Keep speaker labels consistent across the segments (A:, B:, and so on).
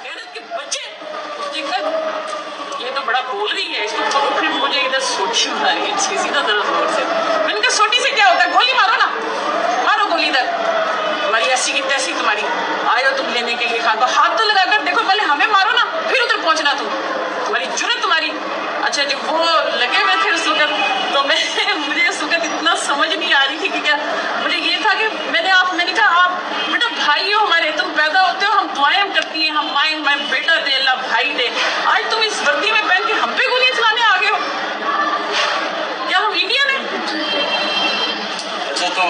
A: गैरत के बच्चे ये तो बड़ा बोल रही है, इसको पकड़ो। फिर मुझे इधर सोटी मारी है सीधा तरह जोर से। मैंने कहा सोटी से क्या होता है, गोली मारो ना, मारो गोली इधर। हमारी ऐसी की तैसी तुम्हारी, आए हो तुम लेने के लिए खान को, हाथ तो लगा कर देखो, पहले हमें मारो ना, फिर उधर पहुंचना तुम, तुम्हारी जुर्रत तुम्हारी। अच्छा जी, वो लगे हुए थे उस वक्त, तो मुझे उस वक्त इतना समझ नहीं आ रही थी कि क्या। मुझे ये था कि मैंने कहा आप बेटा भाई हो हमारे, तुम पैदा होते हो, हम दुआएं करती हैं, हम माएँ बेटा दे अल्लाह भाई दे। आज तुम इस वर्दी में पहन के हम पे गोलियां चलाने आ गए हो, क्या हम इंडियन हैं?
B: अच्छा तो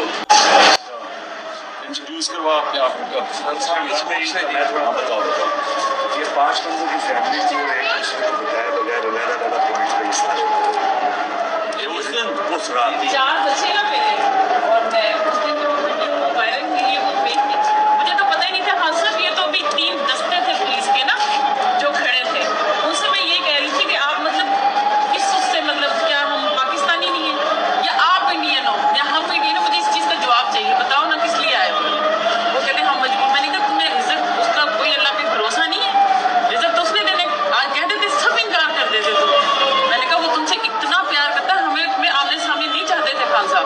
B: इंट्रोड्यूस करवा अपने आप को। बताओ
C: ये 5 बंदों की फैमिली थी और एक दूसरे को बताया बगैर अलग पॉइंट पे इस
B: उस रात
A: 4 बच्चे ना मेरे, और मैं उस दिन जो वीडियो वायरल हुई है वो देख के मुझे तो पता ही नहीं था। हाँ सर, ये तो अभी 3 दस्ते थे पुलिस के ना जो खड़े थे, उनसे मैं ये कह रही थी कि आप मतलब इस उससे मतलब क्या हम पाकिस्तानी नहीं है या आप इंडियन हो या हम इंडियन हो, मुझे इस चीज़ का जवाब चाहिए, बताओ ना किस लिए आए हो। वो कहते हैं हम मजबूर। मैंने कहा तुम्हें रिजल्ट उसका कोई अल्लाह पे भरोसा नहीं है, रिजल्ट तो उसने देने आज कह देते सब इनकार कर देते तुम। मैंने कहा वो तुमसे इतना प्यार करता है, हमें तुम्हें आमने सामने नहीं चाहते थे खान साहब,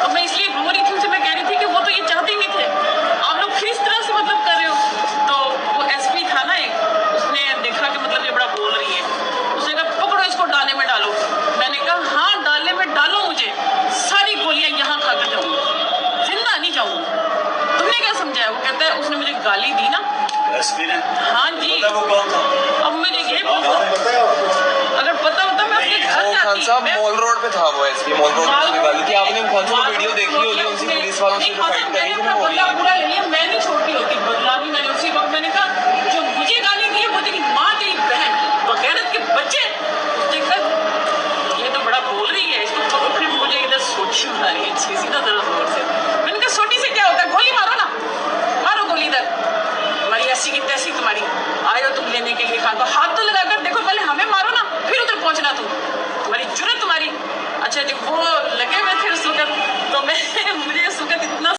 A: तो मैं इसलिए रो रही थी उनसे। मैं कह रही थी कि वो तो ये चाहते ही नहीं थे, आप लोग किस तरह से मतलब कर रहे हो। तो वो एसपी था ना एक, उसने देखा कि मतलब ये बड़ा बोल रही है, उसने कहा पकड़ो इसको डाले में डालो। मैंने कहा हाँ डाले में डालो, मुझे सारी गोलियां यहाँ खा कर जाऊंगी, जिंदा नहीं जाऊंगी। तुमने क्या समझाया? वो कहता है उसने मुझे गाली दी ना। हाँ जी,
B: वो कौन था?
A: अब मुझे ये अगर पता होता मैं अपने घर
D: खान साहब मॉल रोड पे था वो एसपी मॉल रोड पे गाली थी। आपने खान साहब वीडियो देखी होगी, उनसे पुलिस वालों से जो फाइट करी थी ना, वो
A: पूरा नहीं है, मैं नहीं छोड़